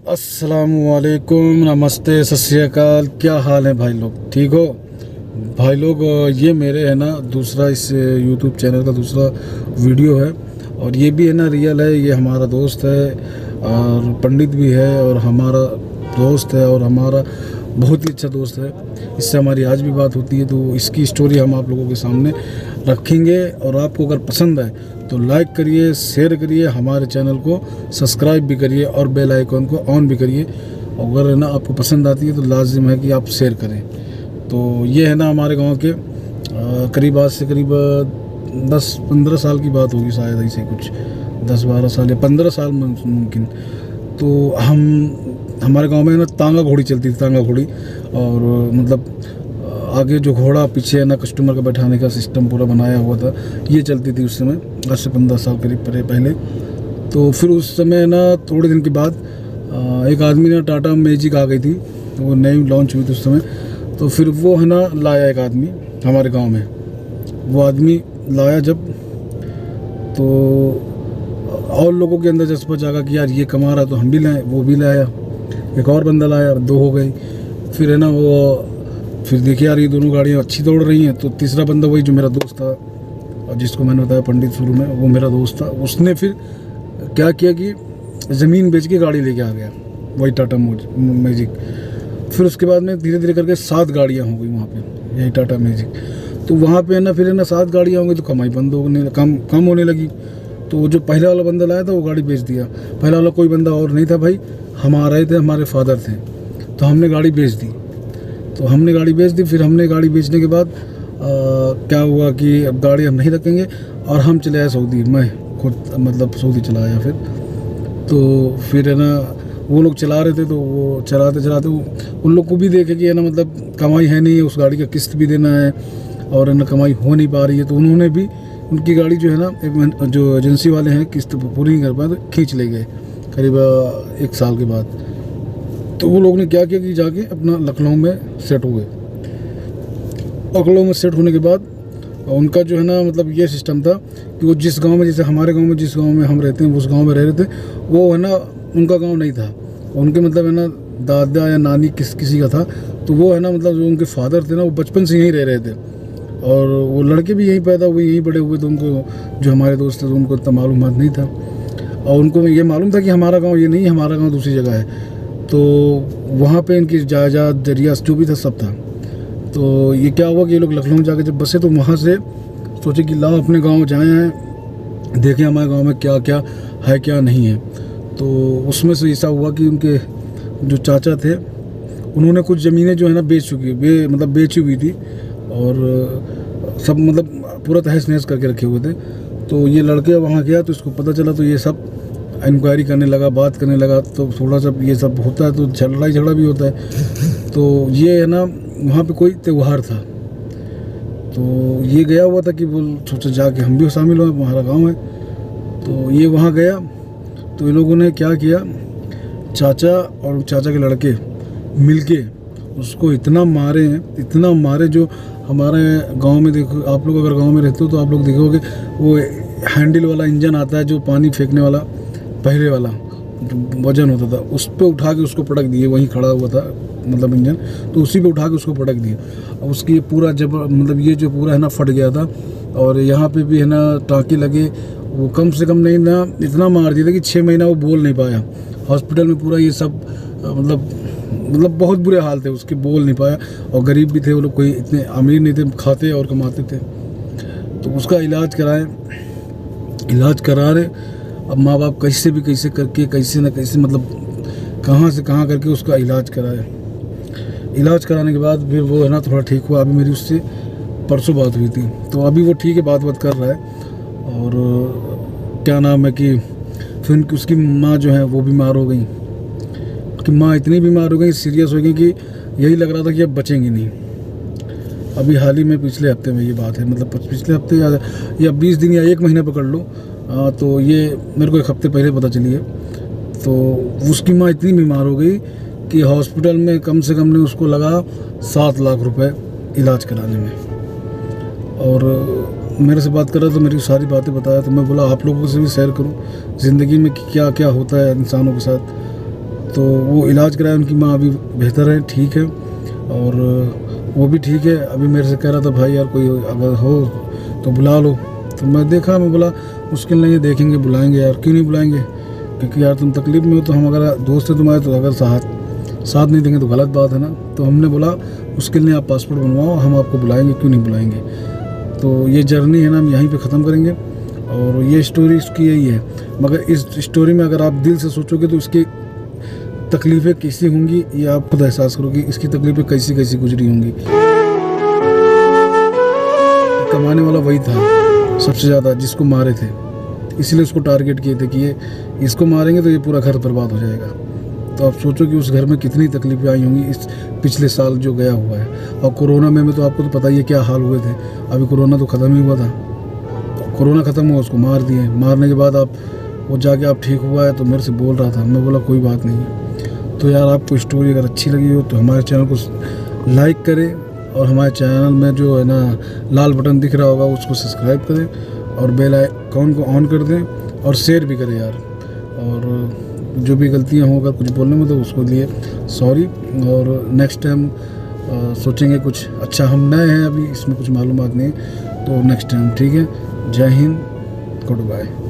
अस्सलामुअलैकुम, नमस्ते, सत श्री अकाल। क्या हाल है भाई लोग, ठीक हो भाई लोग? ये मेरे है ना दूसरा इस यूट्यूब चैनल का दूसरा वीडियो है और ये भी है ना रियल है। ये हमारा दोस्त है और पंडित भी है और हमारा दोस्त है और हमारा बहुत ही अच्छा दोस्त है। इससे हमारी आज भी बात होती है, तो इसकी स्टोरी हम आप लोगों के सामने रखेंगे। और आपको अगर पसंद आए तो लाइक करिए, शेयर करिए, हमारे चैनल को सब्सक्राइब भी करिए और बेल आइकन को ऑन भी करिए। अगर है ना आपको पसंद आती है तो लाजिम है कि आप शेयर करें। तो ये है ना हमारे गांव के करीब आज से करीब 10-15 साल की बात होगी शायद, ऐसे कुछ 10-12 साल या 15 साल मुमकिन। तो हमारे गांव में ना तांगा घोड़ी चलती थी, तांगा घोड़ी। और मतलब आगे जो घोड़ा, पीछे है ना कस्टमर का बैठाने का सिस्टम पूरा बनाया हुआ था, ये चलती थी उस समय, 10 से 15 साल करीब पहले। तो फिर उस समय ना थोड़े दिन के बाद एक आदमी ना टाटा मैजिक आ गई थी, तो वो नई लॉन्च हुई थी उस समय। तो फिर वो है ना लाया एक आदमी हमारे गांव में। वो आदमी लाया जब, तो और लोगों के अंदर जज्बा जागा कि यार ये कमा रहा तो हम भी लाएँ। वो भी लाया, एक और बंदा लाया, 2 हो गई। फिर है ना वो फिर देखिए यार ये दोनों गाड़ियाँ अच्छी दौड़ रही हैं। तो तीसरा बंदा वही जो मेरा दोस्त था और जिसको मैंने बताया पंडित शुरू में, वो मेरा दोस्त था। उसने फिर क्या किया कि ज़मीन बेच के गाड़ी लेके आ गया, वही टाटा मैजिक। फिर उसके बाद में धीरे धीरे करके 7 गाड़ियाँ हो गई वहाँ पे, यही टाटा मैजिक। तो वहाँ पे है ना फिर है ना 7 गाड़ियाँ हो गई तो कमाई बंद होने कम होने लगी। तो जो पहले वाला बंदा लाया था वो गाड़ी बेच दिया। पहला वाला कोई बंदा और नहीं था भाई, हमारा ही थे, हमारे फादर थे। तो हमने गाड़ी बेच दी। फिर हमने गाड़ी बेचने के बाद क्या हुआ कि अब गाड़ी हम नहीं रखेंगे और हम चले आए सऊदी। मैं खुद मतलब सऊदी चला आया फिर। तो फिर है ना वो लोग चला रहे थे, तो वो चलाते उन लोग को भी देखे कि है ना मतलब कमाई है नहीं है, उस गाड़ी का किस्त भी देना है और है ना कमाई हो नहीं पा रही है। तो उन्होंने भी उनकी गाड़ी जो है ना जो एजेंसी वाले हैं किस्त पूरी नहीं कर पाए तो खींच ले गए करीब 1 साल के बाद। तो वो लोग ने क्या किया कि जाके अपना लखनऊ में सेट हो गए। लखनऊ में सेट होने के बाद उनका जो है ना मतलब ये सिस्टम था कि वो जिस गांव में, जैसे हमारे गांव में जिस गांव में हम रहते हैं उस गांव में रह रहे थे, वो है ना उनका गांव नहीं था। उनके मतलब है ना दादा या नानी किसी का था। तो वो है ना मतलब जो उनके फादर थे ना वो बचपन से यहीं रह रहे थे और वो लड़के भी यहीं पैदा हुए, यहीं बड़े हुए। तो उनको जो हमारे दोस्त थे तो उनको इतना मालूमात नहीं था और उनको ये मालूम था कि हमारा गाँव ये नहीं है, हमारा गाँव दूसरी जगह है। तो वहाँ पे इनकी जायदाद जरिया जो भी था सब था। तो ये क्या हुआ कि ये लोग लखनऊ जाके जब बसे तो वहाँ से सोचे कि लाओ अपने गांव जाए हैं, देखें हमारे गांव में क्या क्या है क्या नहीं है। तो उसमें से ऐसा हुआ कि उनके जो चाचा थे उन्होंने कुछ ज़मीनें जो है ना बेची हुई थी और सब मतलब पूरा तहस नहस करके रखे हुए थे। तो ये लड़के वहाँ गया तो इसको पता चला, तो ये सब इंक्वायरी करने लगा, बात करने लगा। तो थोड़ा सा ये सब होता है तो लड़ाई झगड़ा भी होता है। तो ये है ना वहाँ पे कोई त्यौहार था, तो ये गया हुआ था कि वो सोचा जाके हम भी शामिल हुए, हमारा गांव है। तो ये वहाँ गया तो ये लोगों ने क्या किया, चाचा और चाचा के लड़के मिलके उसको इतना मारे जो हमारे गांव में देखो, आप लोग अगर गांव में रहते हो तो आप लोग देखोगे वो हैंडल वाला इंजन आता है जो पानी फेंकने वाला, पहले वाला जो वजन होता था, उस पर उठा के उसको पटक दिए। वहीं खड़ा हुआ था मतलब इंजन, तो उसी पे उठा के उसको पटक दिए। अब उसकी पूरा जब मतलब ये जो पूरा है ना फट गया था और यहाँ पे भी है ना टाँके लगे। वो कम से कम नहीं ना इतना मार दिया था कि 6 महीना वो बोल नहीं पाया। हॉस्पिटल में पूरा ये सब मतलब बहुत बुरे हाल थे उसके, बोल नहीं पाया। और गरीब भी थे वो लोग, कोई इतने अमीर नहीं थे, खाते और कमाते थे। तो उसका इलाज करा रहे। अब माँ बाप कैसे करके कैसे ना कैसे मतलब कहाँ से कहाँ करके उसका इलाज कराए। इलाज कराने के बाद फिर वो है ना थोड़ा ठीक हुआ। अभी मेरी उससे परसों बात हुई थी, तो अभी वो ठीक है, बात कर रहा है। और क्या नाम है कि फिर उसकी माँ जो है वो बीमार हो गई। उसकी माँ इतनी बीमार हो गई, सीरियस हो गई कि यही लग रहा था कि अब बचेंगी नहीं। अभी हाल ही में पिछले हफ्ते में ये बात है, मतलब पिछले हफ्ते या 20 दिन या 1 महीना पकड़ लो। तो ये मेरे को 1 हफ्ते पहले पता चली है। तो उसकी माँ इतनी बीमार हो गई कि हॉस्पिटल में कम से कम ने उसको लगा 7 लाख रुपए इलाज कराने में। और मेरे से बात कर रहा तो मेरी सारी बातें बताया। तो मैं बोला आप लोगों से भी शेयर करूं ज़िंदगी में क्या क्या होता है इंसानों के साथ। तो वो इलाज कराया, उनकी माँ अभी बेहतर है, ठीक है, और वो भी ठीक है। अभी मेरे से कह रहा था भाई यार कोई अगर हो तो बुला लो, तो मैं देखा, मैं बोला मुश्किल नहीं है, देखेंगे, बुलाएंगे यार, क्यों नहीं बुलाएंगे, क्योंकि यार तुम तकलीफ़ में हो, तो हम अगर दोस्त है तुम्हारे तो अगर साथ नहीं देंगे तो गलत बात है ना। तो हमने बोला मुश्किल नहीं, आप पासपोर्ट बनवाओ, हम आपको बुलाएंगे, क्यों नहीं बुलाएंगे। तो ये जर्नी है ना हम यहीं पे ख़त्म करेंगे, और ये स्टोरी इसकी यही है। मगर इस स्टोरी में अगर आप दिल से सोचोगे तो इसकी तकलीफ़ें कैसी होंगी ये आप खुद एहसास करोगे, इसकी तकलीफ़ें कैसी कैसी गुजरी होंगी। कमाने वाला वही था सबसे ज़्यादा जिसको मारे थे, इसलिए उसको टारगेट किए थे कि ये इसको मारेंगे तो ये पूरा घर बर्बाद हो जाएगा। तो आप सोचो कि उस घर में कितनी तकलीफ़ें आई होंगी इस पिछले साल जो गया हुआ है। और कोरोना में तो आपको तो पता ही है क्या हाल हुए थे। अभी कोरोना तो ख़त्म ही हुआ था, कोरोना ख़त्म हुआ, उसको मार दिए। मारने के बाद आप वो जाके आप ठीक हुआ है तो मेरे से बोल रहा था, मैं बोला कोई बात नहीं है। तो यार आपको स्टोरी अगर अच्छी लगी हो तो हमारे चैनल को लाइक करें, और हमारे चैनल में जो है ना लाल बटन दिख रहा होगा उसको सब्सक्राइब करें, और बेल आइकन को ऑन कर दें, और शेयर भी करें यार। और जो भी गलतियां हों अगर कुछ बोलने में तो उसको लिए सॉरी, और नेक्स्ट टाइम सोचेंगे कुछ अच्छा। हम नए हैं, अभी इसमें कुछ मालूमात नहीं है, तो नेक्स्ट टाइम ठीक है। जय हिंद, गुड बाय।